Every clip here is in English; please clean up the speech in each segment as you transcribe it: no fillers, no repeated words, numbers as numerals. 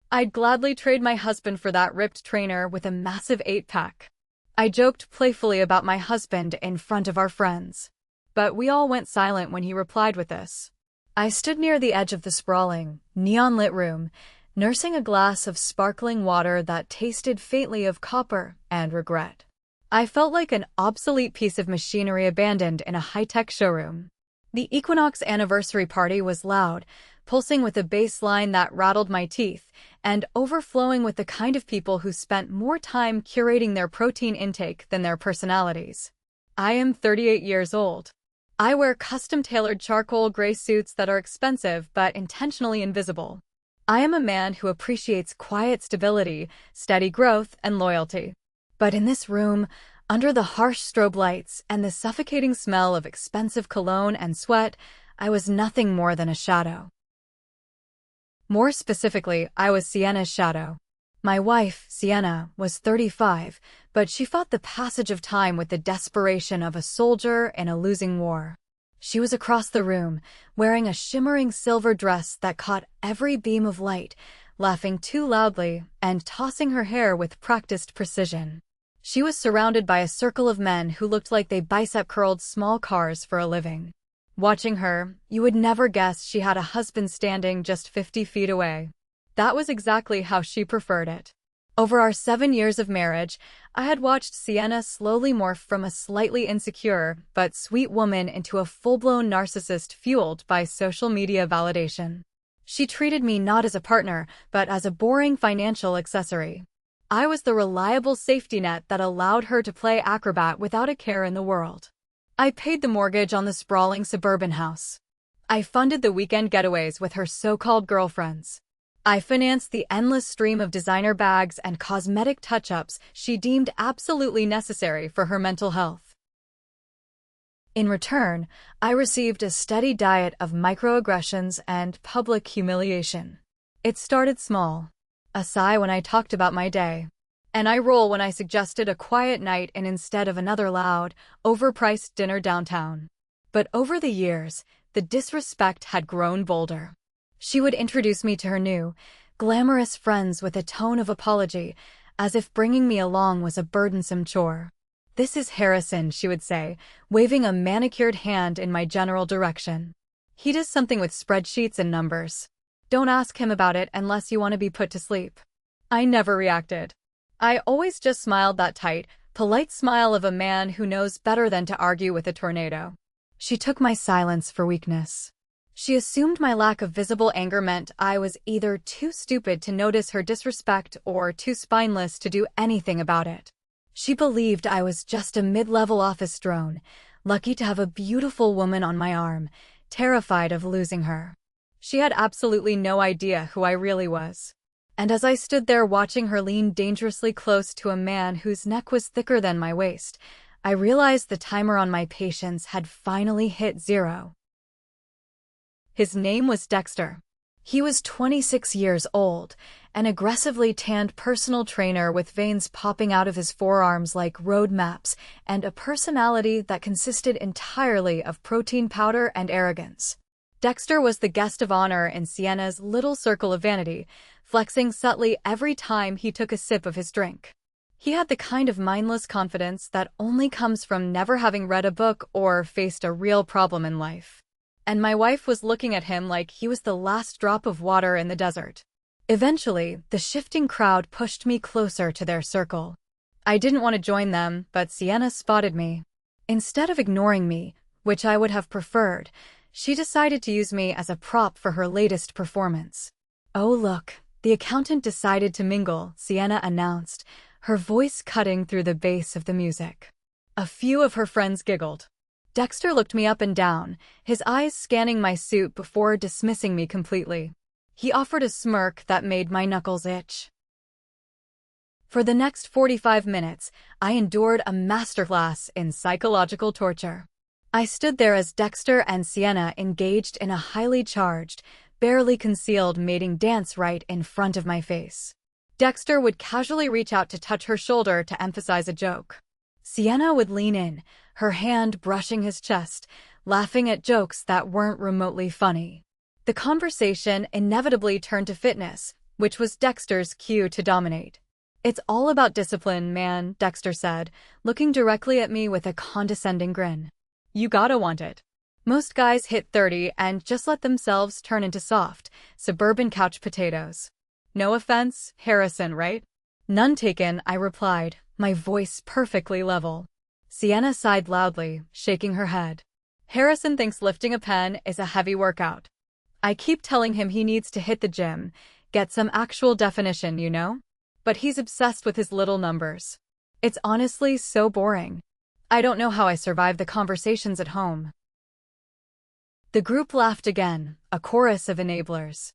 I'd gladly trade my husband for that ripped trainer with a massive 8-pack. I joked playfully about my husband in front of our friends. But we all went silent when he replied with this. I stood near the edge of the sprawling, neon-lit room, nursing a glass of sparkling water that tasted faintly of copper and regret. I felt like an obsolete piece of machinery abandoned in a high-tech showroom. The Equinox anniversary party was loud, pulsing with a bass line that rattled my teeth, and overflowing with the kind of people who spent more time curating their protein intake than their personalities. I am 38 years old. I wear custom-tailored charcoal gray suits that are expensive but intentionally invisible. I am a man who appreciates quiet stability, steady growth, and loyalty. But in this room, under the harsh strobe lights and the suffocating smell of expensive cologne and sweat, I was nothing more than a shadow. More specifically, I was Sienna's shadow. My wife, Sienna, was 35, but she fought the passage of time with the desperation of a soldier in a losing war. She was across the room, wearing a shimmering silver dress that caught every beam of light, laughing too loudly and tossing her hair with practiced precision. She was surrounded by a circle of men who looked like they bicep-curled small cars for a living. Watching her, you would never guess she had a husband standing just 50 feet away. That was exactly how she preferred it. Over our 7 years of marriage, I had watched Sienna slowly morph from a slightly insecure but sweet woman into a full-blown narcissist fueled by social media validation. She treated me not as a partner, but as a boring financial accessory. I was the reliable safety net that allowed her to play acrobat without a care in the world. I paid the mortgage on the sprawling suburban house. I funded the weekend getaways with her so-called girlfriends. I financed the endless stream of designer bags and cosmetic touch-ups she deemed absolutely necessary for her mental health. In return, I received a steady diet of microaggressions and public humiliation. It started small. A sigh when I talked about my day. An eye roll when I suggested a quiet night instead of another loud, overpriced dinner downtown. But over the years, the disrespect had grown bolder. She would introduce me to her new, glamorous friends with a tone of apology, as if bringing me along was a burdensome chore. "This is Harrison," she would say, waving a manicured hand in my general direction. "He does something with spreadsheets and numbers. Don't ask him about it unless you want to be put to sleep." I never reacted. I always just smiled that tight, polite smile of a man who knows better than to argue with a tornado. She took my silence for weakness. She assumed my lack of visible anger meant I was either too stupid to notice her disrespect or too spineless to do anything about it. She believed I was just a mid-level office drone, lucky to have a beautiful woman on my arm, terrified of losing her. She had absolutely no idea who I really was. And as I stood there watching her lean dangerously close to a man whose neck was thicker than my waist, I realized the timer on my patience had finally hit 0. His name was Dexter. He was 26 years old, an aggressively tanned personal trainer with veins popping out of his forearms like road maps, and a personality that consisted entirely of protein powder and arrogance. Dexter was the guest of honor in Sienna's little circle of vanity, flexing subtly every time he took a sip of his drink. He had the kind of mindless confidence that only comes from never having read a book or faced a real problem in life. And my wife was looking at him like he was the last drop of water in the desert. Eventually, the shifting crowd pushed me closer to their circle. I didn't want to join them, but Sienna spotted me. Instead of ignoring me, which I would have preferred, she decided to use me as a prop for her latest performance. "Oh look, the accountant decided to mingle," Sienna announced, her voice cutting through the bass of the music. A few of her friends giggled. Dexter looked me up and down, his eyes scanning my suit before dismissing me completely. He offered a smirk that made my knuckles itch. For the next 45 minutes, I endured a masterclass in psychological torture. I stood there as Dexter and Sienna engaged in a highly charged, barely concealed mating dance right in front of my face. Dexter would casually reach out to touch her shoulder to emphasize a joke. Sienna would lean in, her hand brushing his chest, laughing at jokes that weren't remotely funny. The conversation inevitably turned to fitness, which was Dexter's cue to dominate. "It's all about discipline, man," Dexter said, looking directly at me with a condescending grin. "You gotta want it. Most guys hit 30 and just let themselves turn into soft, suburban couch potatoes. No offense, Harrison, right?" "None taken," I replied, my voice perfectly level. Sienna sighed loudly, shaking her head. "Harrison thinks lifting a pen is a heavy workout. I keep telling him he needs to hit the gym, get some actual definition, you know? But he's obsessed with his little numbers. It's honestly so boring. I don't know how I survive the conversations at home." The group laughed again, a chorus of enablers.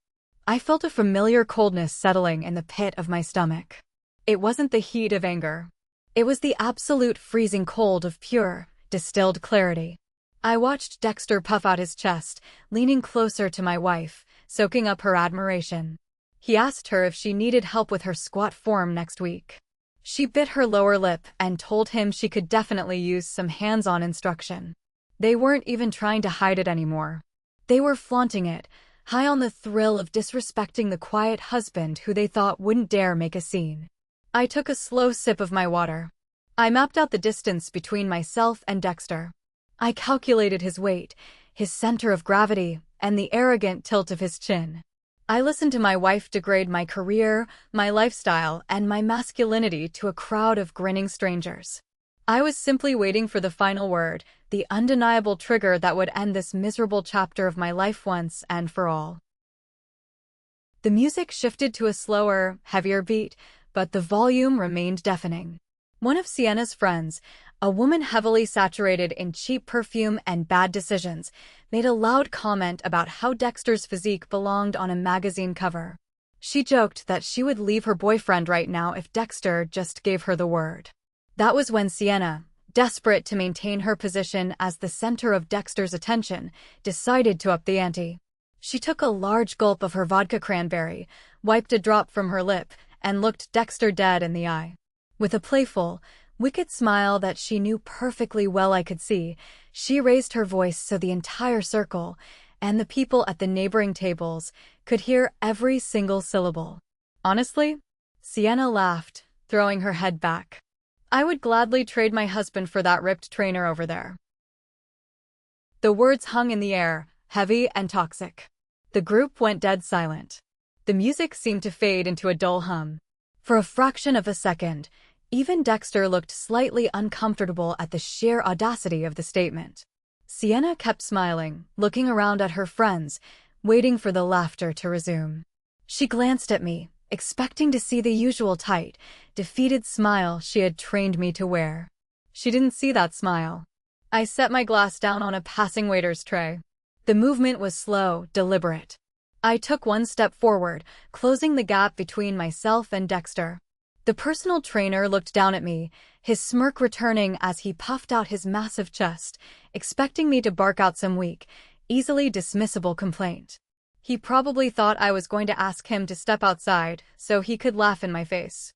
I felt a familiar coldness settling in the pit of my stomach. It wasn't the heat of anger. It was the absolute freezing cold of pure, distilled clarity. I watched Dexter puff out his chest, leaning closer to my wife, soaking up her admiration. He asked her if she needed help with her squat form next week. She bit her lower lip and told him she could definitely use some hands-on instruction. They weren't even trying to hide it anymore. They were flaunting it, high on the thrill of disrespecting the quiet husband who they thought wouldn't dare make a scene. I took a slow sip of my water. I mapped out the distance between myself and Dexter. I calculated his weight, his center of gravity, and the arrogant tilt of his chin. I listened to my wife degrade my career, my lifestyle, and my masculinity to a crowd of grinning strangers. I was simply waiting for the final word, the undeniable trigger that would end this miserable chapter of my life once and for all. The music shifted to a slower, heavier beat, but the volume remained deafening. One of Sienna's friends, a woman heavily saturated in cheap perfume and bad decisions, made a loud comment about how Dexter's physique belonged on a magazine cover. She joked that she would leave her boyfriend right now if Dexter just gave her the word. That was when Sienna, desperate to maintain her position as the center of Dexter's attention, decided to up the ante. She took a large gulp of her vodka cranberry, wiped a drop from her lip, and looked Dexter dead in the eye. With a playful, wicked smile that she knew perfectly well I could see, she raised her voice so the entire circle, and the people at the neighboring tables, could hear every single syllable. "Honestly?" Sienna laughed, throwing her head back. "I would gladly trade my husband for that ripped trainer over there." The words hung in the air, heavy and toxic. The group went dead silent. The music seemed to fade into a dull hum. For a fraction of a second, even Dexter looked slightly uncomfortable at the sheer audacity of the statement. Sienna kept smiling, looking around at her friends, waiting for the laughter to resume. She glanced at me, expecting to see the usual tight, defeated smile she had trained me to wear. She didn't see that smile. I set my glass down on a passing waiter's tray. The movement was slow, deliberate. I took one step forward, closing the gap between myself and Dexter. The personal trainer looked down at me, his smirk returning as he puffed out his massive chest, expecting me to bark out some weak, easily dismissible complaint. He probably thought I was going to ask him to step outside so he could laugh in my face.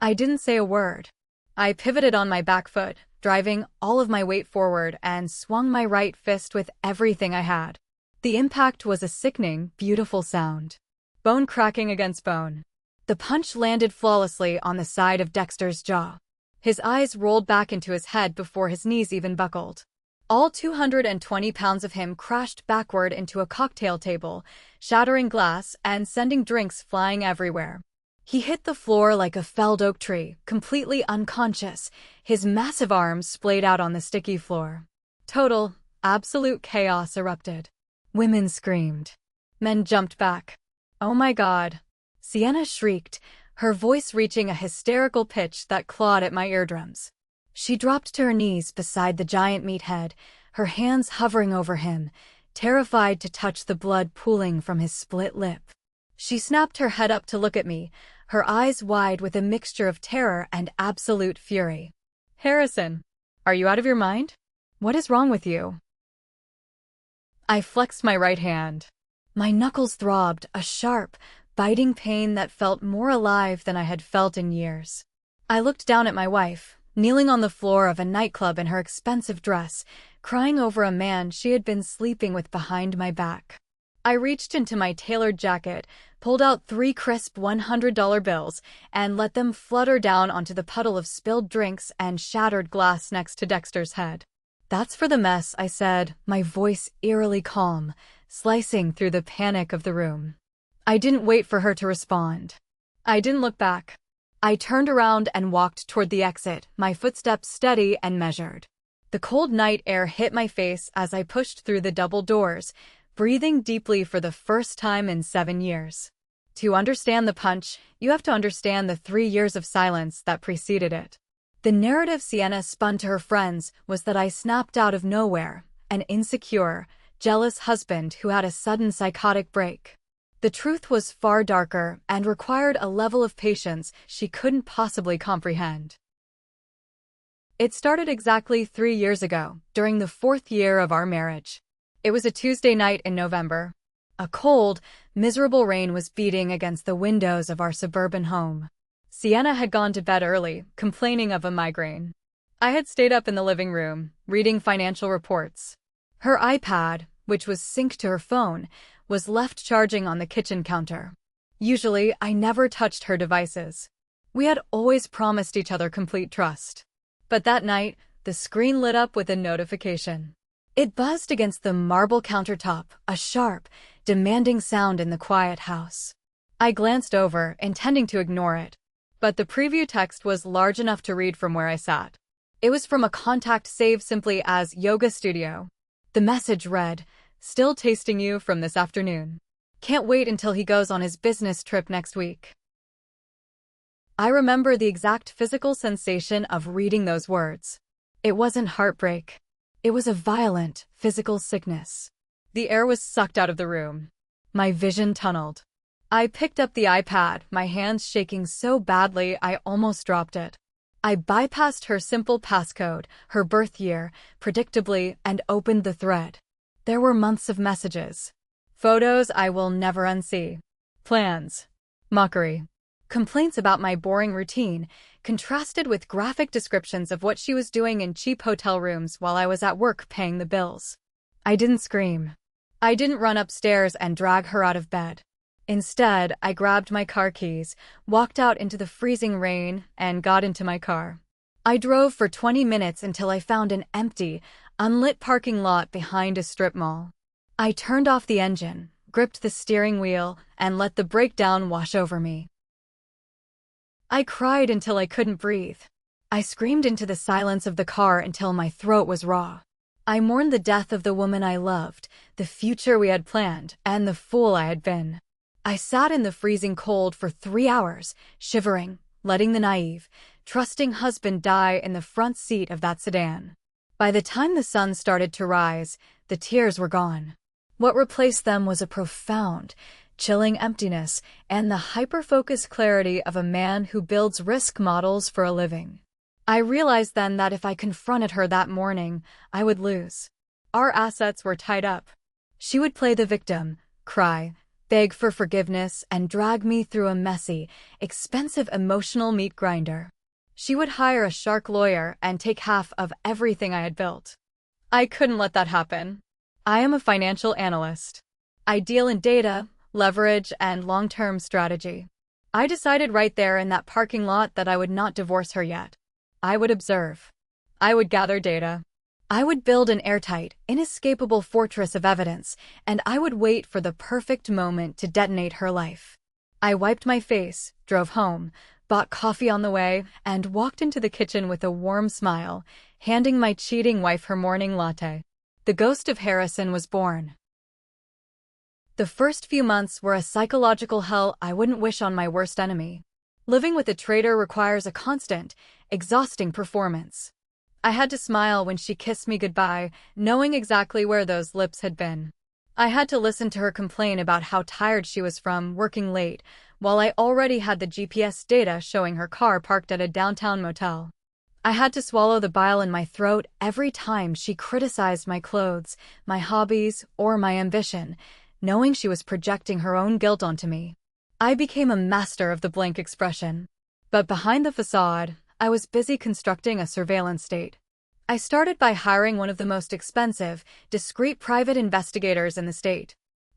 I didn't say a word. I pivoted on my back foot, driving all of my weight forward, and swung my right fist with everything I had. The impact was a sickening, beautiful sound. Bone cracking against bone. The punch landed flawlessly on the side of Dexter's jaw. His eyes rolled back into his head before his knees even buckled. All 220 pounds of him crashed backward into a cocktail table, shattering glass and sending drinks flying everywhere. He hit the floor like a felled oak tree, completely unconscious, his massive arms splayed out on the sticky floor. Total, absolute chaos erupted. Women screamed. Men jumped back. "Oh my God!" Sienna shrieked, her voice reaching a hysterical pitch that clawed at my eardrums. She dropped to her knees beside the giant meathead, her hands hovering over him, terrified to touch the blood pooling from his split lip. She snapped her head up to look at me, her eyes wide with a mixture of terror and absolute fury. "Harrison, are you out of your mind? What is wrong with you?" I flexed my right hand. My knuckles throbbed, a sharp, biting pain that felt more alive than I had felt in years. I looked down at my wife, kneeling on the floor of a nightclub in her expensive dress, crying over a man she had been sleeping with behind my back. I reached into my tailored jacket, pulled out 3 crisp $100 bills, and let them flutter down onto the puddle of spilled drinks and shattered glass next to Dexter's head. "That's for the mess," I said, my voice eerily calm, slicing through the panic of the room. I didn't wait for her to respond. I didn't look back. I turned around and walked toward the exit, my footsteps steady and measured. The cold night air hit my face as I pushed through the double doors, breathing deeply for the first time in 7 years. To understand the punch, you have to understand the 3 years of silence that preceded it. The narrative Sienna spun to her friends was that I snapped out of nowhere, an insecure, jealous husband who had a sudden psychotic break. The truth was far darker and required a level of patience she couldn't possibly comprehend. It started exactly 3 years ago, during the 4th year of our marriage. It was a Tuesday night in November. A cold, miserable rain was beating against the windows of our suburban home. Sienna had gone to bed early, complaining of a migraine. I had stayed up in the living room, reading financial reports. Her iPad, which was synced to her phone, was left charging on the kitchen counter. Usually, I never touched her devices. We had always promised each other complete trust. But that night, the screen lit up with a notification. It buzzed against the marble countertop, a sharp, demanding sound in the quiet house. I glanced over, intending to ignore it. But the preview text was large enough to read from where I sat. It was from a contact saved simply as Yoga Studio. The message read, "Still tasting you from this afternoon. Can't wait until he goes on his business trip next week." I remember the exact physical sensation of reading those words. It wasn't heartbreak. It was a violent, physical sickness. The air was sucked out of the room. My vision tunneled. I picked up the iPad, my hands shaking so badly I almost dropped it. I bypassed her simple passcode, her birth year, predictably, and opened the thread. There were months of messages. Photos I will never unsee. Plans. Mockery. Complaints about my boring routine, contrasted with graphic descriptions of what she was doing in cheap hotel rooms while I was at work paying the bills. I didn't scream. I didn't run upstairs and drag her out of bed. Instead, I grabbed my car keys, walked out into the freezing rain, and got into my car. I drove for 20 minutes until I found an empty, unlit parking lot behind a strip mall. I turned off the engine, gripped the steering wheel, and let the breakdown wash over me. I cried until I couldn't breathe. I screamed into the silence of the car until my throat was raw. I mourned the death of the woman I loved, the future we had planned, and the fool I had been. I sat in the freezing cold for 3 hours, shivering, letting the naive, trusting husband die in the front seat of that sedan. By the time the sun started to rise, the tears were gone. What replaced them was a profound, chilling emptiness and the hyper-focused clarity of a man who builds risk models for a living. I realized then that if I confronted her that morning, I would lose. Our assets were tied up. She would play the victim, cry, beg for forgiveness, and drag me through a messy, expensive emotional meat grinder. She would hire a shark lawyer and take half of everything I had built. I couldn't let that happen. I am a financial analyst. I deal in data, leverage, and long-term strategy. I decided right there in that parking lot that I would not divorce her yet. I would observe. I would gather data. I would build an airtight, inescapable fortress of evidence, and I would wait for the perfect moment to detonate her life. I wiped my face, drove home, bought coffee on the way, and walked into the kitchen with a warm smile, handing my cheating wife her morning latte. The ghost of Harrison was born. The first few months were a psychological hell I wouldn't wish on my worst enemy. Living with a traitor requires a constant, exhausting performance. I had to smile when she kissed me goodbye, knowing exactly where those lips had been. I had to listen to her complain about how tired she was from working late, while I already had the GPS data showing her car parked at a downtown motel. I had to swallow the bile in my throat every time she criticized my clothes, my hobbies, or my ambition, knowing she was projecting her own guilt onto me. I became a master of the blank expression. But behind the facade, I was busy constructing a surveillance state. I started by hiring one of the most expensive, discreet private investigators in the state.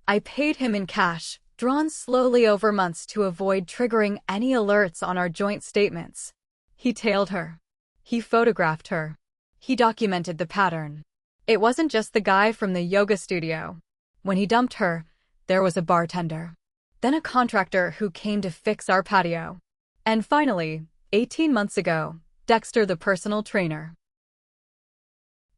I paid him in cash, drawn slowly over months to avoid triggering any alerts on our joint statements. He tailed her. He photographed her. He documented the pattern. It wasn't just the guy from the yoga studio. When he dumped her, there was a bartender. Then a contractor who came to fix our patio. And finally, 18 months ago, Dexter the personal trainer.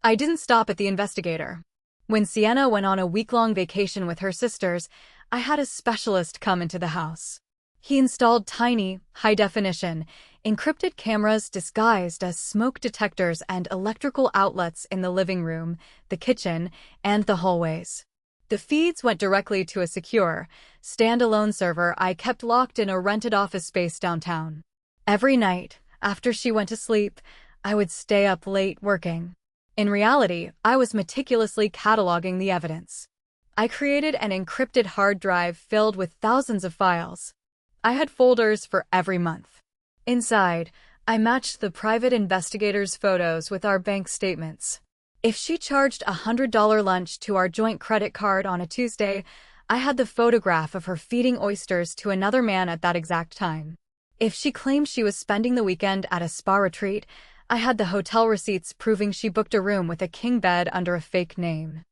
I didn't stop at the investigator. When Sienna went on a week-long vacation with her sisters, I had a specialist come into the house. He installed tiny, high-definition, encrypted cameras disguised as smoke detectors and electrical outlets in the living room, the kitchen, and the hallways. The feeds went directly to a secure, standalone server I kept locked in a rented office space downtown. Every night, after she went to sleep, I would stay up late working. In reality, I was meticulously cataloging the evidence. I created an encrypted hard drive filled with thousands of files. I had folders for every month. Inside, I matched the private investigator's photos with our bank statements. If she charged a $100 lunch to our joint credit card on a Tuesday, I had the photograph of her feeding oysters to another man at that exact time. If she claimed she was spending the weekend at a spa retreat, I had the hotel receipts proving she booked a room with a king bed under a fake name.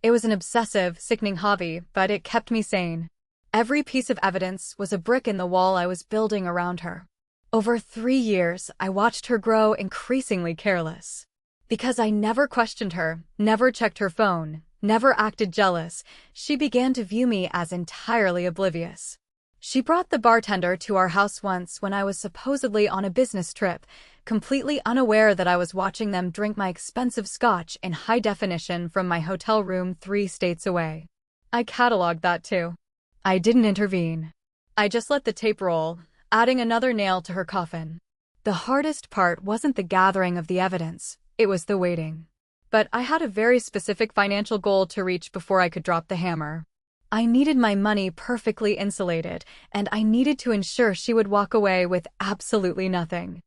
It was an obsessive, sickening hobby, but it kept me sane. Every piece of evidence was a brick in the wall I was building around her. Over 3 years, I watched her grow increasingly careless. Because I never questioned her, never checked her phone, never acted jealous, she began to view me as entirely oblivious. She brought the bartender to our house once when I was supposedly on a business trip, completely unaware that I was watching them drink my expensive scotch in high definition from my hotel room 3 states away. I cataloged that too. I didn't intervene. I just let the tape roll, adding another nail to her coffin. The hardest part wasn't the gathering of the evidence, it was the waiting. But I had a very specific financial goal to reach before I could drop the hammer. I needed my money perfectly insulated, and I needed to ensure she would walk away with absolutely nothing.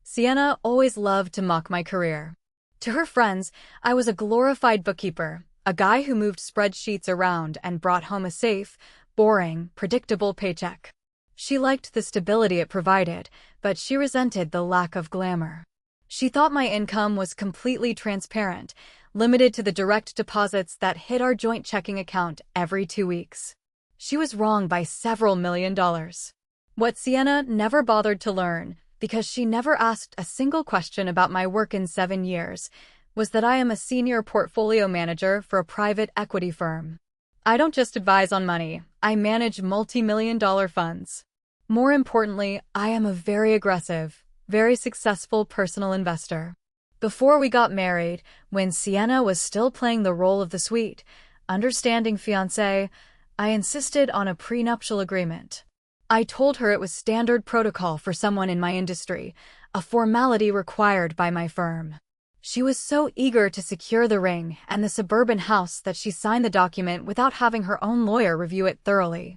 Sienna always loved to mock my career. To her friends, I was a glorified bookkeeper, a guy who moved spreadsheets around and brought home a safe, boring, predictable paycheck. She liked the stability it provided, but she resented the lack of glamour. She thought my income was completely transparent, limited to the direct deposits that hit our joint checking account every 2 weeks. She was wrong by several $1,000,000. What Sienna never bothered to learn, because she never asked a single question about my work in 7 years, was that I am a senior portfolio manager for a private equity firm. I don't just advise on money, I manage multi-million-dollar funds. More importantly, I am a very aggressive, very successful personal investor. Before we got married, when Sienna was still playing the role of the sweet, understanding fiancé, I insisted on a prenuptial agreement. I told her it was standard protocol for someone in my industry, a formality required by my firm. She was so eager to secure the ring and the suburban house that she signed the document without having her own lawyer review it thoroughly.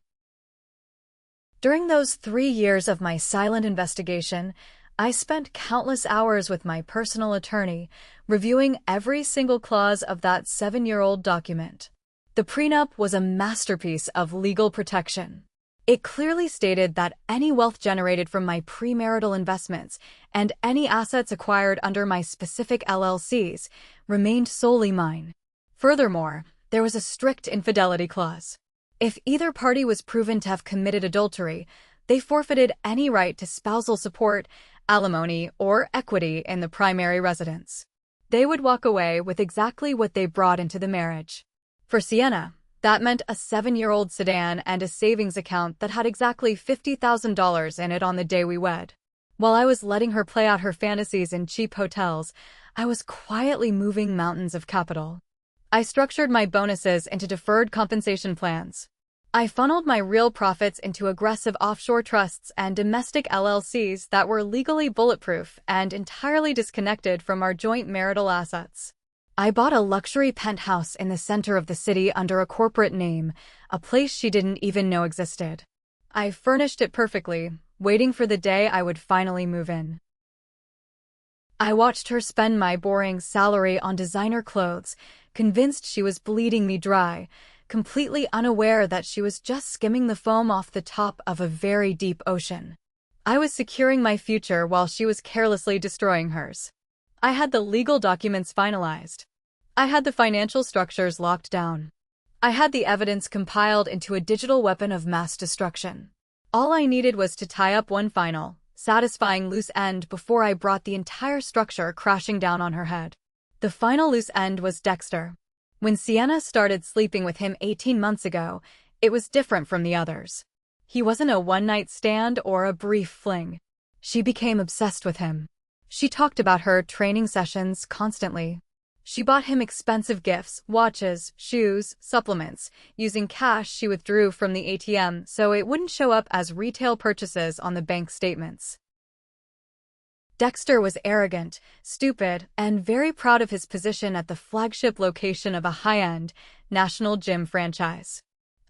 During those 3 years of my silent investigation, I spent countless hours with my personal attorney, reviewing every single clause of that 7-year-old document. The prenup was a masterpiece of legal protection. It clearly stated that any wealth generated from my premarital investments and any assets acquired under my specific LLCs remained solely mine. Furthermore, there was a strict infidelity clause. If either party was proven to have committed adultery, they forfeited any right to spousal support, alimony, or equity in the primary residence. They would walk away with exactly what they brought into the marriage. For Sienna, that meant a 7-year-old sedan and a savings account that had exactly $50,000 in it on the day we wed. While I was letting her play out her fantasies in cheap hotels, I was quietly moving mountains of capital. I structured my bonuses into deferred compensation plans. I funneled my real profits into aggressive offshore trusts and domestic LLCs that were legally bulletproof and entirely disconnected from our joint marital assets. I bought a luxury penthouse in the center of the city under a corporate name, a place she didn't even know existed. I furnished it perfectly, waiting for the day I would finally move in. I watched her spend my boring salary on designer clothes, convinced she was bleeding me dry, completely unaware that she was just skimming the foam off the top of a very deep ocean. I was securing my future while she was carelessly destroying hers. I had the legal documents finalized. I had the financial structures locked down. I had the evidence compiled into a digital weapon of mass destruction. All I needed was to tie up one final, satisfying loose end before I brought the entire structure crashing down on her head. The final loose end was Dexter. When Sienna started sleeping with him 18 months ago, it was different from the others. He wasn't a one-night stand or a brief fling. She became obsessed with him. She talked about her training sessions constantly. She bought him expensive gifts, watches, shoes, supplements, using cash she withdrew from the ATM so it wouldn't show up as retail purchases on the bank statements. Dexter was arrogant, stupid, and very proud of his position at the flagship location of a high-end, national gym franchise.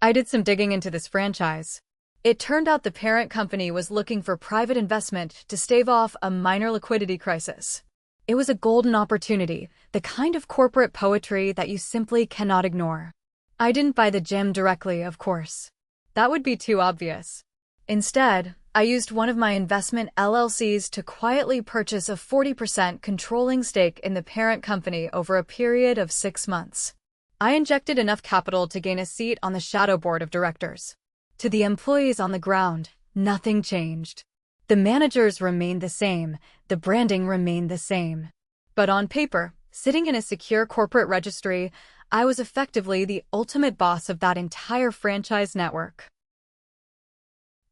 I did some digging into this franchise. It turned out the parent company was looking for private investment to stave off a minor liquidity crisis. It was a golden opportunity, the kind of corporate poetry that you simply cannot ignore. I didn't buy the gym directly, of course. That would be too obvious. Instead, I used one of my investment LLCs to quietly purchase a 40% controlling stake in the parent company over a period of 6 months. I injected enough capital to gain a seat on the shadow board of directors. To the employees on the ground, nothing changed. The managers remained the same, the branding remained the same. But on paper, sitting in a secure corporate registry, I was effectively the ultimate boss of that entire franchise network.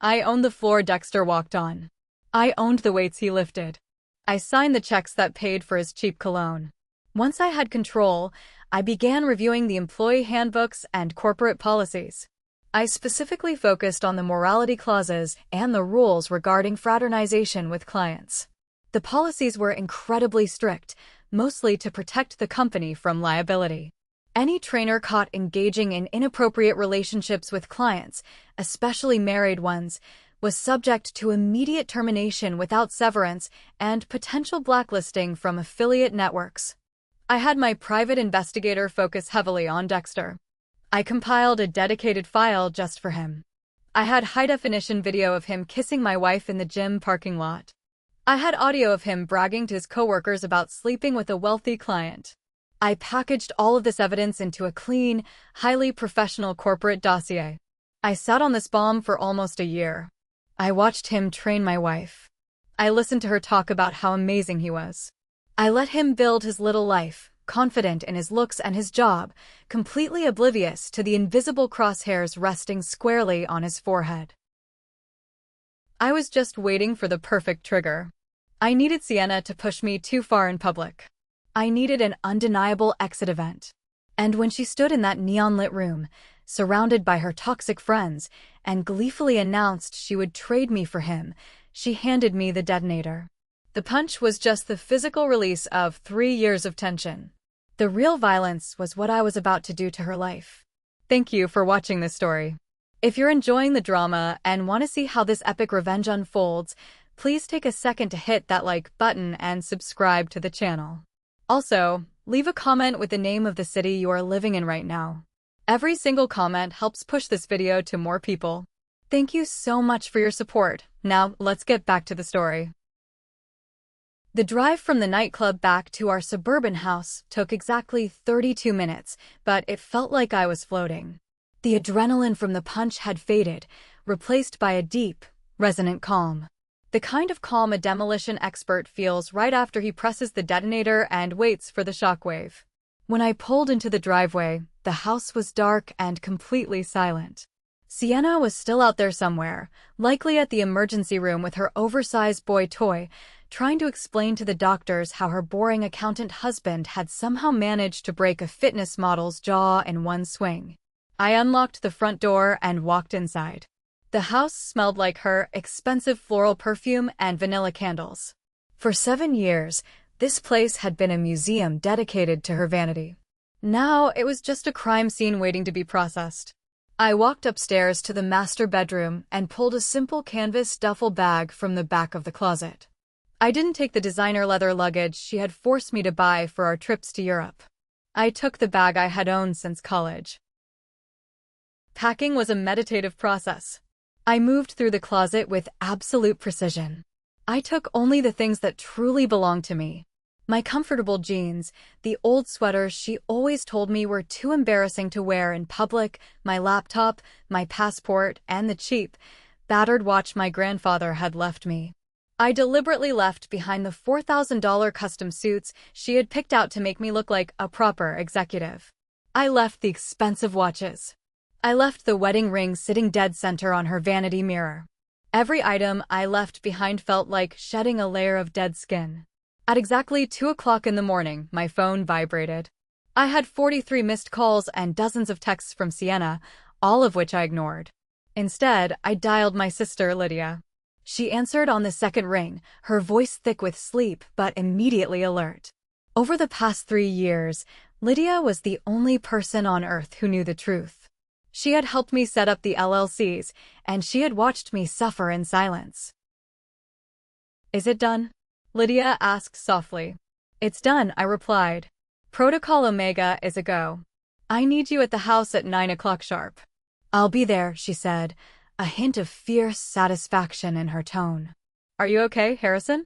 I owned the floor Dexter walked on. I owned the weights he lifted. I signed the checks that paid for his cheap cologne. Once I had control, I began reviewing the employee handbooks and corporate policies. I specifically focused on the morality clauses and the rules regarding fraternization with clients. The policies were incredibly strict, mostly to protect the company from liability. Any trainer caught engaging in inappropriate relationships with clients, especially married ones, was subject to immediate termination without severance and potential blacklisting from affiliate networks. I had my private investigator focus heavily on Dexter. I compiled a dedicated file just for him. I had high-definition video of him kissing my wife in the gym parking lot. I had audio of him bragging to his coworkers about sleeping with a wealthy client. I packaged all of this evidence into a clean, highly professional corporate dossier. I sat on this bomb for almost a year. I watched him train my wife. I listened to her talk about how amazing he was. I let him build his little life, confident in his looks and his job, completely oblivious to the invisible crosshairs resting squarely on his forehead. I was just waiting for the perfect trigger. I needed Sienna to push me too far in public. I needed an undeniable exit event. And when she stood in that neon-lit room, surrounded by her toxic friends, and gleefully announced she would trade me for him, she handed me the detonator. The punch was just the physical release of 3 years of tension. The real violence was what I was about to do to her life. Thank you for watching this story. If you're enjoying the drama and want to see how this epic revenge unfolds, please take a second to hit that like button and subscribe to the channel. Also, leave a comment with the name of the city you are living in right now. Every single comment helps push this video to more people. Thank you so much for your support. Now, let's get back to the story. The drive from the nightclub back to our suburban house took exactly 32 minutes, but it felt like I was floating. The adrenaline from the punch had faded, replaced by a deep, resonant calm. The kind of calm a demolition expert feels right after he presses the detonator and waits for the shockwave. When I pulled into the driveway, the house was dark and completely silent. Sienna was still out there somewhere, likely at the emergency room with her oversized boy toy, trying to explain to the doctors how her boring accountant husband had somehow managed to break a fitness model's jaw in one swing. I unlocked the front door and walked inside. The house smelled like her expensive floral perfume and vanilla candles. For 7 years, this place had been a museum dedicated to her vanity. Now it was just a crime scene waiting to be processed. I walked upstairs to the master bedroom and pulled a simple canvas duffel bag from the back of the closet. I didn't take the designer leather luggage she had forced me to buy for our trips to Europe. I took the bag I had owned since college. Packing was a meditative process. I moved through the closet with absolute precision. I took only the things that truly belonged to me. My comfortable jeans, the old sweaters she always told me were too embarrassing to wear in public, my laptop, my passport, and the cheap, battered watch my grandfather had left me. I deliberately left behind the $4,000 custom suits she had picked out to make me look like a proper executive. I left the expensive watches. I left the wedding ring sitting dead center on her vanity mirror. Every item I left behind felt like shedding a layer of dead skin. At exactly 2 o'clock in the morning, my phone vibrated. I had 43 missed calls and dozens of texts from Sienna, all of which I ignored. Instead, I dialed my sister, Lydia. She answered on the second ring, her voice thick with sleep but immediately alert. Over the past 3 years, Lydia was the only person on earth who knew the truth. She had helped me set up the LLCs, and she had watched me suffer in silence. "Is it done?" Lydia asked softly. "It's done," I replied. "Protocol Omega is a go. I need you at the house at 9 o'clock sharp." "I'll be there," she said, a hint of fierce satisfaction in her tone. "Are you okay, Harrison?"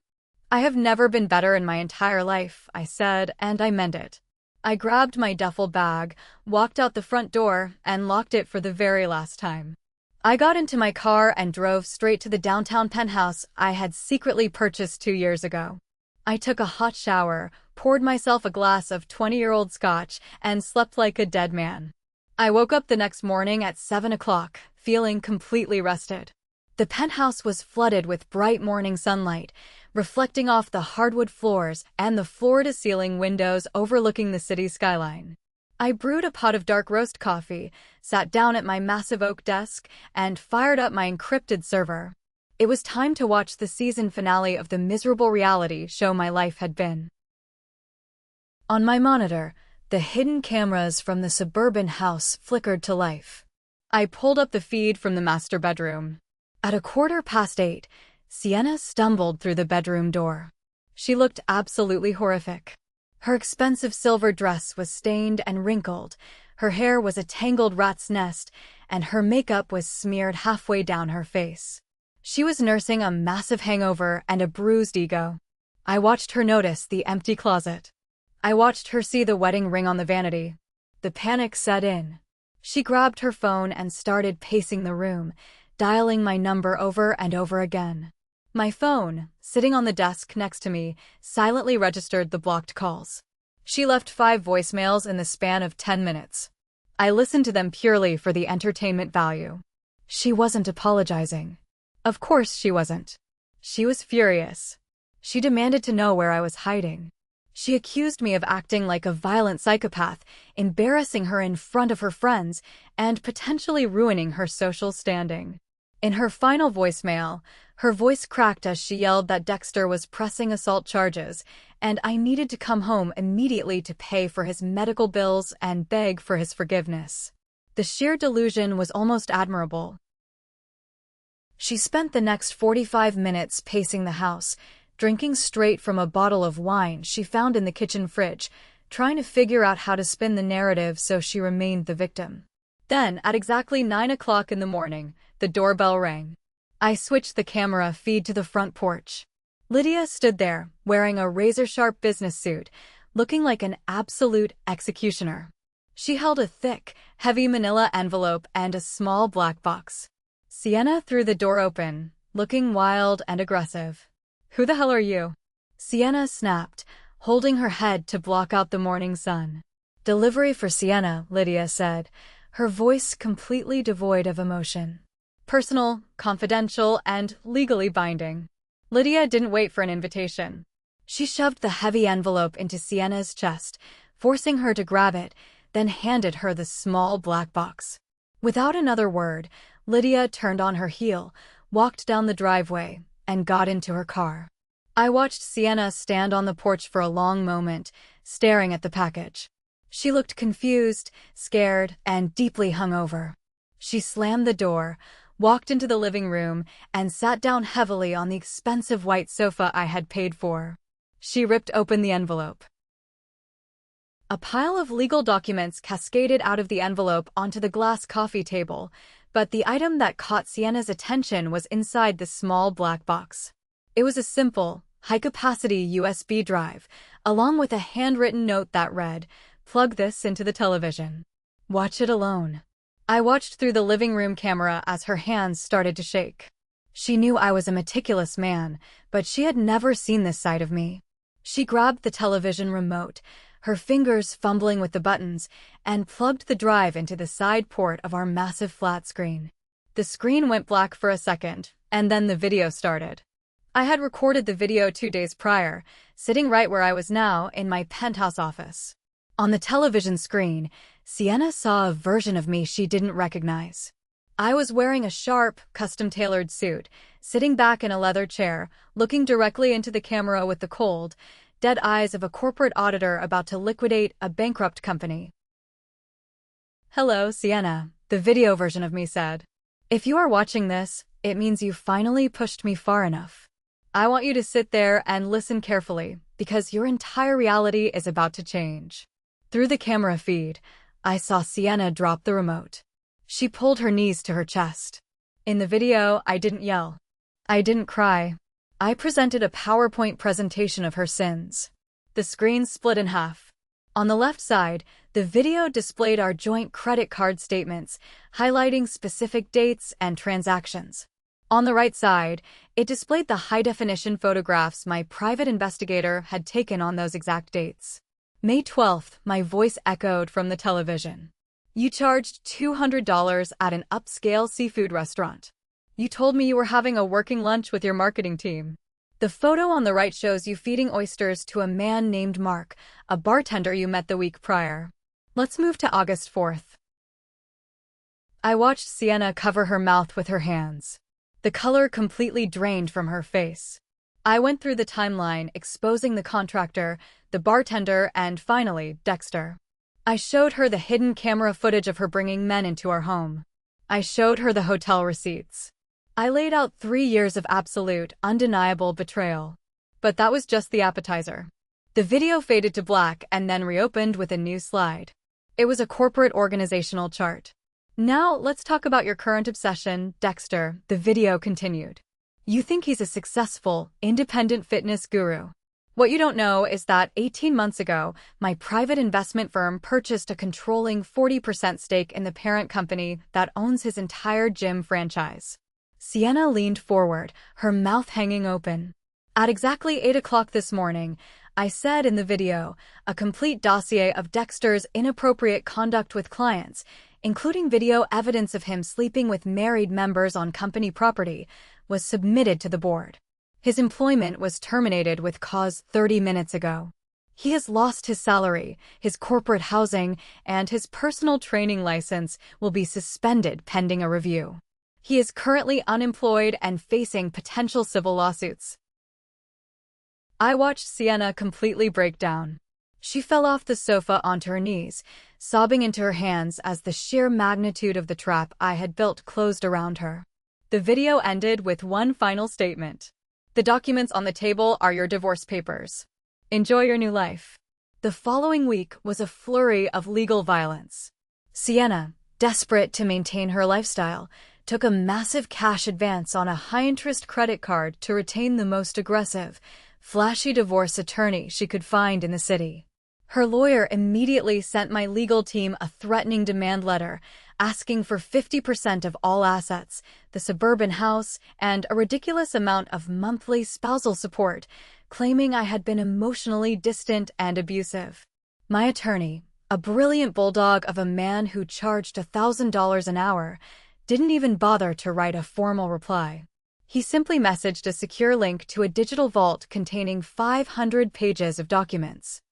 "I have never been better in my entire life," I said, and I meant it. I grabbed my duffel bag, walked out the front door, and locked it for the very last time. I got into my car and drove straight to the downtown penthouse I had secretly purchased 2 years ago. I took a hot shower, poured myself a glass of 20-year-old scotch, and slept like a dead man. I woke up the next morning at 7 o'clock, feeling completely rested. The penthouse was flooded with bright morning sunlight, reflecting off the hardwood floors and the floor-to-ceiling windows overlooking the city skyline. I brewed a pot of dark roast coffee, sat down at my massive oak desk, and fired up my encrypted server. It was time to watch the season finale of the miserable reality show my life had been. On my monitor, the hidden cameras from the suburban house flickered to life. I pulled up the feed from the master bedroom. At 8:15, Sienna stumbled through the bedroom door. She looked absolutely horrific. Her expensive silver dress was stained and wrinkled, her hair was a tangled rat's nest, and her makeup was smeared halfway down her face. She was nursing a massive hangover and a bruised ego. I watched her notice the empty closet. I watched her see the wedding ring on the vanity. The panic set in. She grabbed her phone and started pacing the room, dialing my number over and over again. My phone, sitting on the desk next to me, silently registered the blocked calls. She left 5 voicemails in the span of 10 minutes. I listened to them purely for the entertainment value. She wasn't apologizing. Of course she wasn't. She was furious. She demanded to know where I was hiding. She accused me of acting like a violent psychopath, embarrassing her in front of her friends, and potentially ruining her social standing. In her final voicemail, her voice cracked as she yelled that Dexter was pressing assault charges, and I needed to come home immediately to pay for his medical bills and beg for his forgiveness. The sheer delusion was almost admirable. She spent the next 45 minutes pacing the house, drinking straight from a bottle of wine she found in the kitchen fridge, trying to figure out how to spin the narrative so she remained the victim. Then, at exactly 9 o'clock in the morning, the doorbell rang. I switched the camera feed to the front porch. Lydia stood there, wearing a razor-sharp business suit, looking like an absolute executioner. She held a thick, heavy manila envelope and a small black box. Sienna threw the door open, looking wild and aggressive. "Who the hell are you?" Sienna snapped, holding her head to block out the morning sun. "Delivery for Sienna," Lydia said, her voice completely devoid of emotion. "Personal, confidential, and legally binding." Lydia didn't wait for an invitation. She shoved the heavy envelope into Sienna's chest, forcing her to grab it, then handed her the small black box. Without another word, Lydia turned on her heel, walked down the driveway, and got into her car. I watched Sienna stand on the porch for a long moment, staring at the package. She looked confused, scared, and deeply hungover. She slammed the door, walked into the living room, and sat down heavily on the expensive white sofa I had paid for. She ripped open the envelope. A pile of legal documents cascaded out of the envelope onto the glass coffee table, but the item that caught Sienna's attention was inside the small black box. It was a simple, high-capacity USB drive, along with a handwritten note that read, "Plug this into the television. Watch it alone." I watched through the living room camera as her hands started to shake. She knew I was a meticulous man, but she had never seen this side of me. She grabbed the television remote, her fingers fumbling with the buttons, and plugged the drive into the side port of our massive flat screen. The screen went black for a second, and then the video started. I had recorded the video 2 days prior, sitting right where I was now in my penthouse office. On the television screen, Sienna saw a version of me she didn't recognize. I was wearing a sharp, custom-tailored suit, sitting back in a leather chair, looking directly into the camera with the cold, dead eyes of a corporate auditor about to liquidate a bankrupt company. "Hello, Sienna," the video version of me said. "If you are watching this, it means you finally pushed me far enough. I want you to sit there and listen carefully, because your entire reality is about to change." Through the camera feed, I saw Sienna drop the remote. She pulled her knees to her chest. In the video, I didn't yell. I didn't cry. I presented a PowerPoint presentation of her sins. The screen split in half. On the left side, the video displayed our joint credit card statements, highlighting specific dates and transactions. On the right side, it displayed the high-definition photographs my private investigator had taken on those exact dates. May 12th, my voice echoed from the television. "You charged $200 at an upscale seafood restaurant. You told me you were having a working lunch with your marketing team." The photo on the right shows you feeding oysters to a man named Mark, a bartender you met the week prior. Let's move to August 4th. I watched Sienna cover her mouth with her hands. The color completely drained from her face. I went through the timeline, exposing the contractor, the bartender, and finally, Dexter. I showed her the hidden camera footage of her bringing men into our home. I showed her the hotel receipts. I laid out 3 years of absolute, undeniable betrayal. But that was just the appetizer. The video faded to black and then reopened with a new slide. It was a corporate organizational chart. "Now, let's talk about your current obsession, Dexter," the video continued. "You think he's a successful, independent fitness guru. What you don't know is that 18 months ago, my private investment firm purchased a controlling 40% stake in the parent company that owns his entire gym franchise." Sienna leaned forward, her mouth hanging open. At exactly 8 o'clock this morning, I said in the video, a complete dossier of Dexter's inappropriate conduct with clients, including video evidence of him sleeping with married members on company property, was submitted to the board. His employment was terminated with cause 30 minutes ago. He has lost his salary, his corporate housing, and his personal training license will be suspended pending a review. He is currently unemployed and facing potential civil lawsuits. I watched Sienna completely break down. She fell off the sofa onto her knees, sobbing into her hands as the sheer magnitude of the trap I had built closed around her. The video ended with one final statement. "The documents on the table are your divorce papers. Enjoy your new life." The following week was a flurry of legal violence. Sienna, desperate to maintain her lifestyle, took a massive cash advance on a high-interest credit card to retain the most aggressive, flashy divorce attorney she could find in the city. Her lawyer immediately sent my legal team a threatening demand letter, asking for 50% of all assets, the suburban house, and a ridiculous amount of monthly spousal support, claiming I had been emotionally distant and abusive. My attorney, a brilliant bulldog of a man who charged $1,000 an hour, didn't even bother to write a formal reply. He simply messaged a secure link to a digital vault containing 500 pages of documents.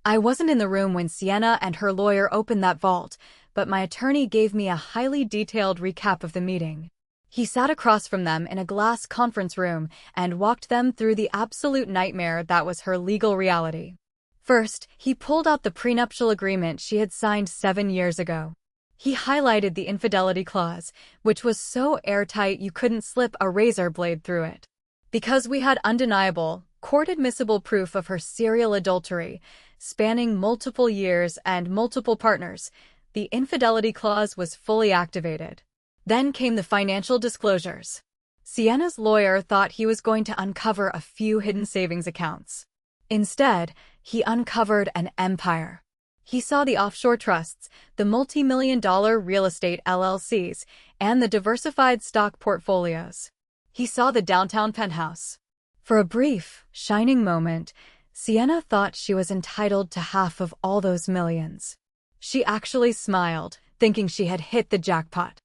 I wasn't in the room when Sienna and her lawyer opened that vault, but my attorney gave me a highly detailed recap of the meeting. He sat across from them in a glass conference room and walked them through the absolute nightmare that was her legal reality. First, he pulled out the prenuptial agreement she had signed 7 years ago. He highlighted the infidelity clause, which was so airtight you couldn't slip a razor blade through it. Because we had undeniable, court-admissible proof of her serial adultery, spanning multiple years and multiple partners, the infidelity clause was fully activated. Then came the financial disclosures. Sienna's lawyer thought he was going to uncover a few hidden savings accounts. Instead, he uncovered an empire. He saw the offshore trusts, the multi-million-dollar real estate LLCs, and the diversified stock portfolios. He saw the downtown penthouse. For a brief, shining moment, Sienna thought she was entitled to half of all those millions. She actually smiled, thinking she had hit the jackpot.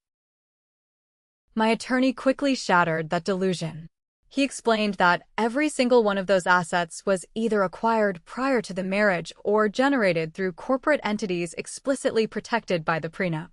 My attorney quickly shattered that delusion. He explained that every single one of those assets was either acquired prior to the marriage or generated through corporate entities explicitly protected by the prenup.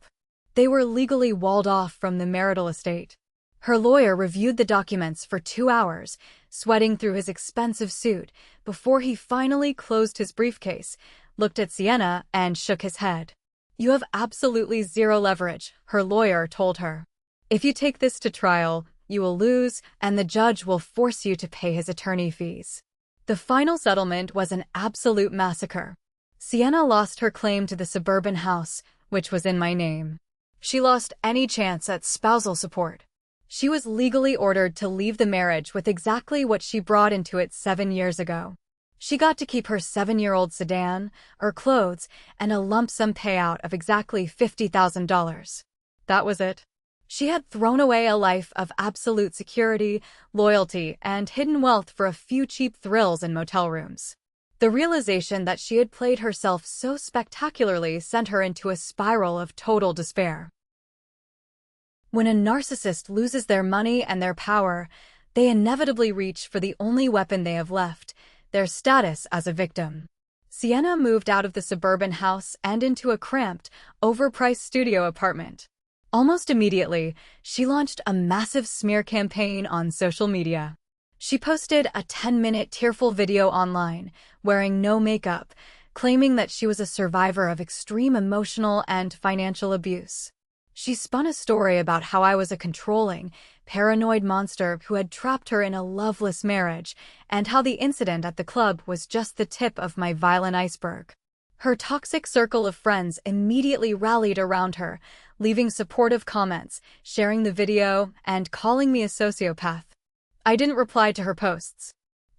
They were legally walled off from the marital estate. Her lawyer reviewed the documents for 2 hours, sweating through his expensive suit, before he finally closed his briefcase, looked at Sienna, and shook his head. "You have absolutely zero leverage," her lawyer told her. "If you take this to trial, you will lose, and the judge will force you to pay his attorney fees." The final settlement was an absolute massacre. Sienna lost her claim to the suburban house, which was in my name. She lost any chance at spousal support. She was legally ordered to leave the marriage with exactly what she brought into it 7 years ago. She got to keep her 7-year-old sedan, her clothes, and a lump sum payout of exactly $50,000. That was it. She had thrown away a life of absolute security, loyalty, and hidden wealth for a few cheap thrills in motel rooms. The realization that she had played herself so spectacularly sent her into a spiral of total despair. When a narcissist loses their money and their power, they inevitably reach for the only weapon they have left, their status as a victim. Sienna moved out of the suburban house and into a cramped, overpriced studio apartment. Almost immediately, she launched a massive smear campaign on social media. She posted a 10-minute tearful video online, wearing no makeup, claiming that she was a survivor of extreme emotional and financial abuse. She spun a story about how I was a controlling, paranoid monster who had trapped her in a loveless marriage, and how the incident at the club was just the tip of my violent iceberg. Her toxic circle of friends immediately rallied around her, leaving supportive comments, sharing the video, and calling me a sociopath. I didn't reply to her posts.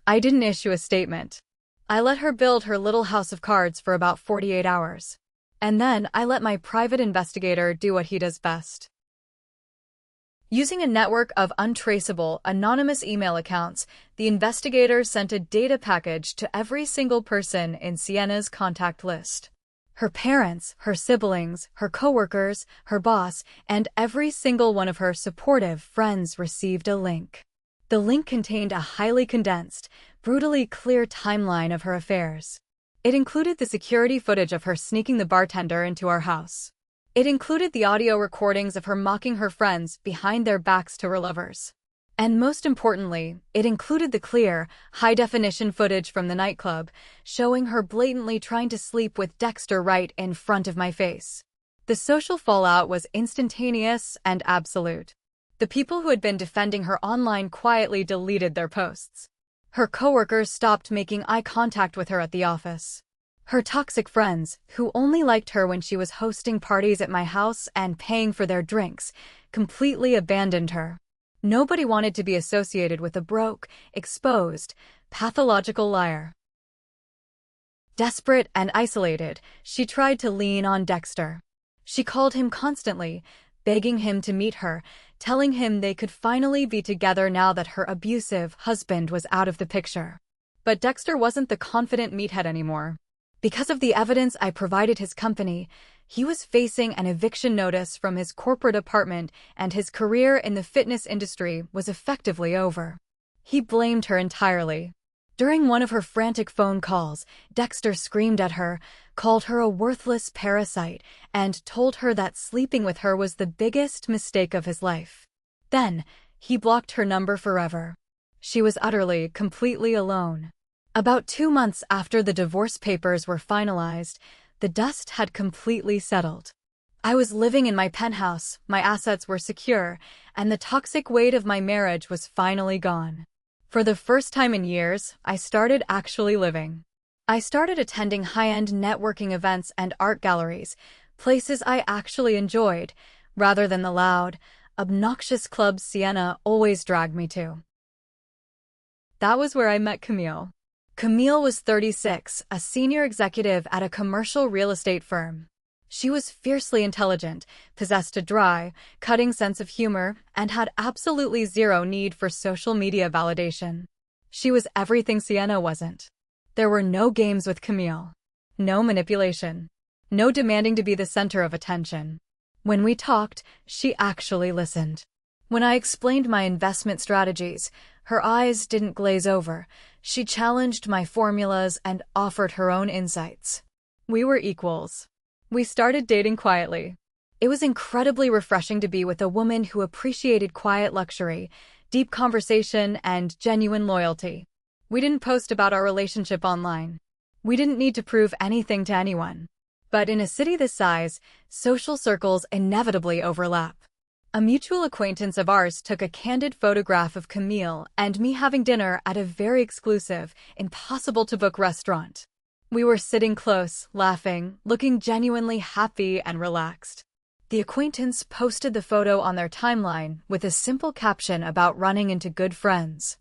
I didn't issue a statement. I let her build her little house of cards for about 48 hours. And then I let my private investigator do what he does best. Using a network of untraceable, anonymous email accounts, the investigator sent a data package to every single person in Sienna's contact list. Her parents, her siblings, her coworkers, her boss, and every single one of her supportive friends received a link. The link contained a highly condensed, brutally clear timeline of her affairs. It included the security footage of her sneaking the bartender into our house. It included the audio recordings of her mocking her friends behind their backs to her lovers. And most importantly, it included the clear, high-definition footage from the nightclub, showing her blatantly trying to sleep with Dexter right in front of my face. The social fallout was instantaneous and absolute. The people who had been defending her online quietly deleted their posts. Her coworkers stopped making eye contact with her at the office. Her toxic friends, who only liked her when she was hosting parties at my house and paying for their drinks, completely abandoned her. Nobody wanted to be associated with a broke, exposed, pathological liar. Desperate and isolated, she tried to lean on Dexter. She called him constantly, begging him to meet her, telling him they could finally be together now that her abusive husband was out of the picture. But Dexter wasn't the confident meathead anymore. Because of the evidence I provided his company, he was facing an eviction notice from his corporate apartment, and his career in the fitness industry was effectively over. He blamed her entirely. During one of her frantic phone calls, Dexter screamed at her, called her a worthless parasite, and told her that sleeping with her was the biggest mistake of his life. Then, he blocked her number forever. She was utterly, completely alone. About 2 months after the divorce papers were finalized, the dust had completely settled. I was living in my penthouse, my assets were secure, and the toxic weight of my marriage was finally gone. For the first time in years, I started actually living. I started attending high-end networking events and art galleries, places I actually enjoyed, rather than the loud, obnoxious clubs Sienna always dragged me to. That was where I met Camille. Camille was 36, a senior executive at a commercial real estate firm. She was fiercely intelligent, possessed a dry, cutting sense of humor, and had absolutely zero need for social media validation. She was everything Sienna wasn't. There were no games with Camille. No manipulation. No demanding to be the center of attention. When we talked, she actually listened. When I explained my investment strategies, her eyes didn't glaze over. She challenged my formulas and offered her own insights. We were equals. We started dating quietly. It was incredibly refreshing to be with a woman who appreciated quiet luxury, deep conversation, and genuine loyalty. We didn't post about our relationship online. We didn't need to prove anything to anyone. But in a city this size, social circles inevitably overlap. A mutual acquaintance of ours took a candid photograph of Camille and me having dinner at a very exclusive, impossible-to-book restaurant. We were sitting close, laughing, looking genuinely happy and relaxed. The acquaintance posted the photo on their timeline with a simple caption about running into good friends.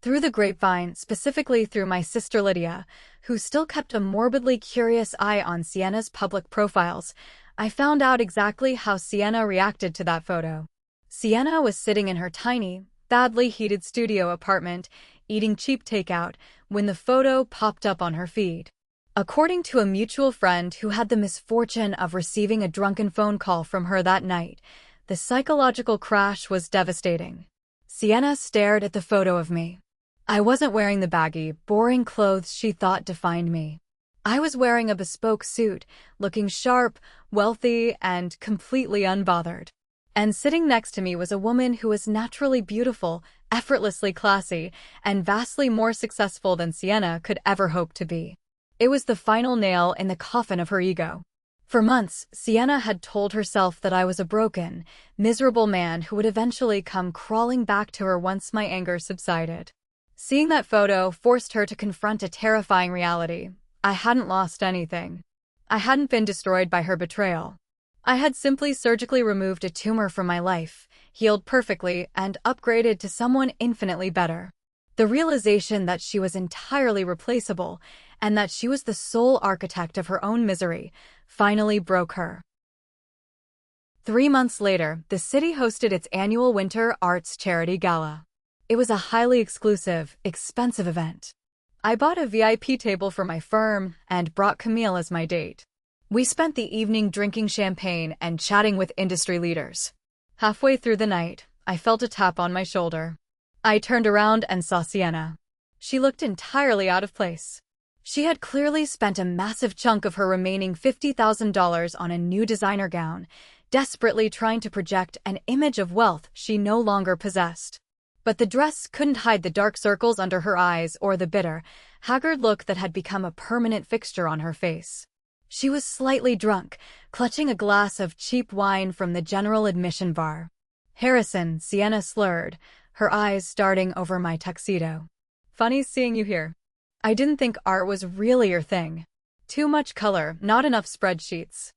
Through the grapevine, specifically through my sister Lydia, who still kept a morbidly curious eye on Sienna's public profiles, I found out exactly how Sienna reacted to that photo. Sienna was sitting in her tiny, badly heated studio apartment, eating cheap takeout, when the photo popped up on her feed. According to a mutual friend who had the misfortune of receiving a drunken phone call from her that night, the psychological crash was devastating. Sienna stared at the photo of me. I wasn't wearing the baggy, boring clothes she thought defined me. I was wearing a bespoke suit, looking sharp, wealthy, and completely unbothered. And sitting next to me was a woman who was naturally beautiful, effortlessly classy, and vastly more successful than Sienna could ever hope to be. It was the final nail in the coffin of her ego. For months, Sienna had told herself that I was a broken, miserable man who would eventually come crawling back to her once my anger subsided. Seeing that photo forced her to confront a terrifying reality. I hadn't lost anything. I hadn't been destroyed by her betrayal. I had simply surgically removed a tumor from my life, healed perfectly, and upgraded to someone infinitely better. The realization that she was entirely replaceable, and that she was the sole architect of her own misery, finally broke her. 3 months later, the city hosted its annual Winter Arts Charity Gala. It was a highly exclusive, expensive event. I bought a VIP table for my firm and brought Camille as my date. We spent the evening drinking champagne and chatting with industry leaders. Halfway through the night, I felt a tap on my shoulder. I turned around and saw Sienna. She looked entirely out of place. She had clearly spent a massive chunk of her remaining $50,000 on a new designer gown, desperately trying to project an image of wealth she no longer possessed. But the dress couldn't hide the dark circles under her eyes or the bitter, haggard look that had become a permanent fixture on her face. She was slightly drunk, clutching a glass of cheap wine from the general admission bar. "Harrison," Sienna slurred, her eyes darting over my tuxedo. "Funny seeing you here. I didn't think art was really your thing. Too much color, not enough spreadsheets."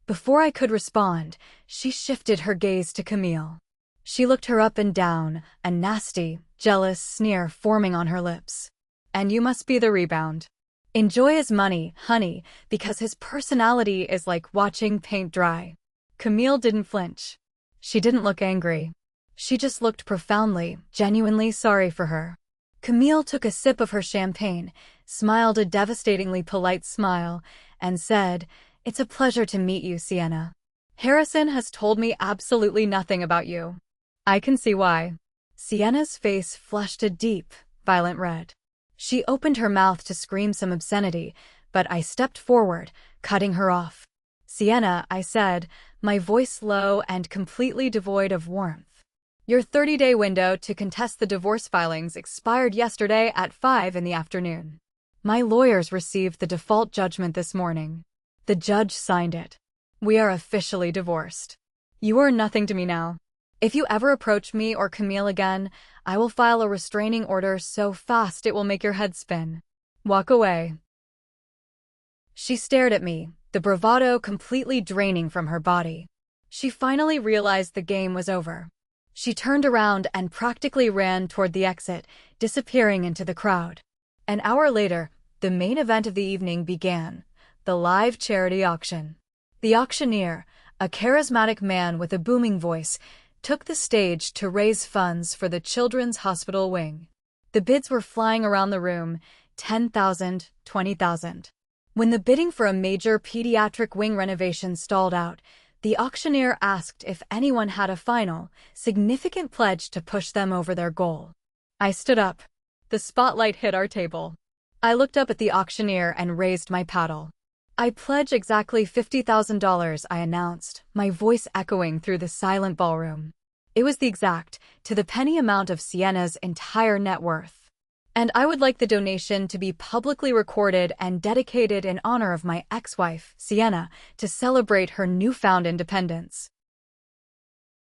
Before I could respond, she shifted her gaze to Camille. She looked her up and down, a nasty, jealous sneer forming on her lips. "And you must be the rebound. Enjoy his money, honey, because his personality is like watching paint dry." Camille didn't flinch. She didn't look angry. She just looked profoundly, genuinely sorry for her. Camille took a sip of her champagne, smiled a devastatingly polite smile, and said, "It's a pleasure to meet you, Sienna. Harrison has told me absolutely nothing about you." "I can see why." Sienna's face flushed a deep, violent red. She opened her mouth to scream some obscenity, but I stepped forward, cutting her off. "Sienna," I said, my voice low and completely devoid of warmth. "Your 30-day window to contest the divorce filings expired yesterday at 5 in the afternoon. My lawyers received the default judgment this morning. The judge signed it. We are officially divorced. You are nothing to me now. If you ever approach me or Camille again, I will file a restraining order so fast it will make your head spin. Walk away." She stared at me, the bravado completely draining from her body. She finally realized the game was over. She turned around and practically ran toward the exit, disappearing into the crowd. An hour later, the main event of the evening began, the live charity auction. The auctioneer, a charismatic man with a booming voice, took the stage to raise funds for the Children's Hospital wing. The bids were flying around the room, 10,000, 20,000. When the bidding for a major pediatric wing renovation stalled out, the auctioneer asked if anyone had a final, significant pledge to push them over their goal. I stood up. The spotlight hit our table. I looked up at the auctioneer and raised my paddle. "I pledge exactly $50,000, I announced, my voice echoing through the silent ballroom. It was the exact, to the penny amount of Sienna's entire net worth. And I would like the donation to be publicly recorded and dedicated in honor of my ex-wife, Sienna, to celebrate her newfound independence."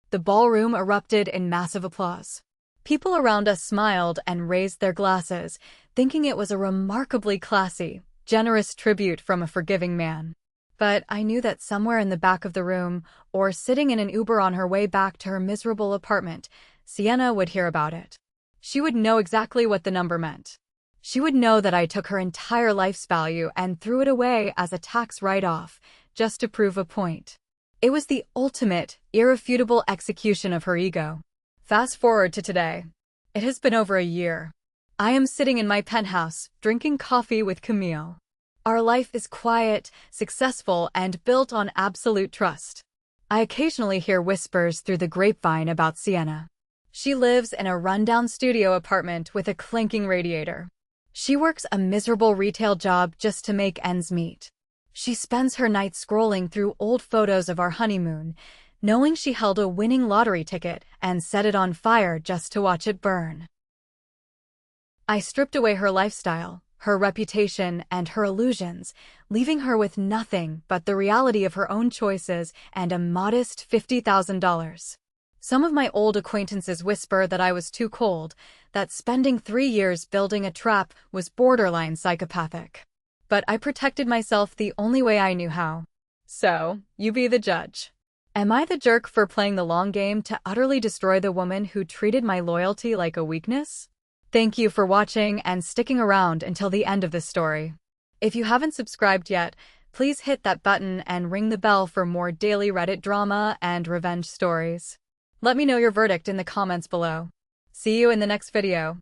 The ballroom erupted in massive applause. People around us smiled and raised their glasses, thinking it was a remarkably classy, generous tribute from a forgiving man. But I knew that somewhere in the back of the room, or sitting in an Uber on her way back to her miserable apartment, Sienna would hear about it. She would know exactly what the number meant. She would know that I took her entire life's value and threw it away as a tax write-off, just to prove a point. It was the ultimate, irrefutable execution of her ego. Fast forward to today. It has been over a year. I am sitting in my penthouse, drinking coffee with Camille. Our life is quiet, successful, and built on absolute trust. I occasionally hear whispers through the grapevine about Sienna. She lives in a rundown studio apartment with a clanking radiator. She works a miserable retail job just to make ends meet. She spends her nights scrolling through old photos of our honeymoon, knowing she held a winning lottery ticket and set it on fire just to watch it burn. I stripped away her lifestyle, her reputation, and her illusions, leaving her with nothing but the reality of her own choices and a modest $50,000. Some of my old acquaintances whisper that I was too cold, that spending 3 years building a trap was borderline psychopathic. But I protected myself the only way I knew how. So, you be the judge. Am I the jerk for playing the long game to utterly destroy the woman who treated my loyalty like a weakness? Thank you for watching and sticking around until the end of this story. If you haven't subscribed yet, please hit that button and ring the bell for more daily Reddit drama and revenge stories. Let me know your verdict in the comments below. See you in the next video.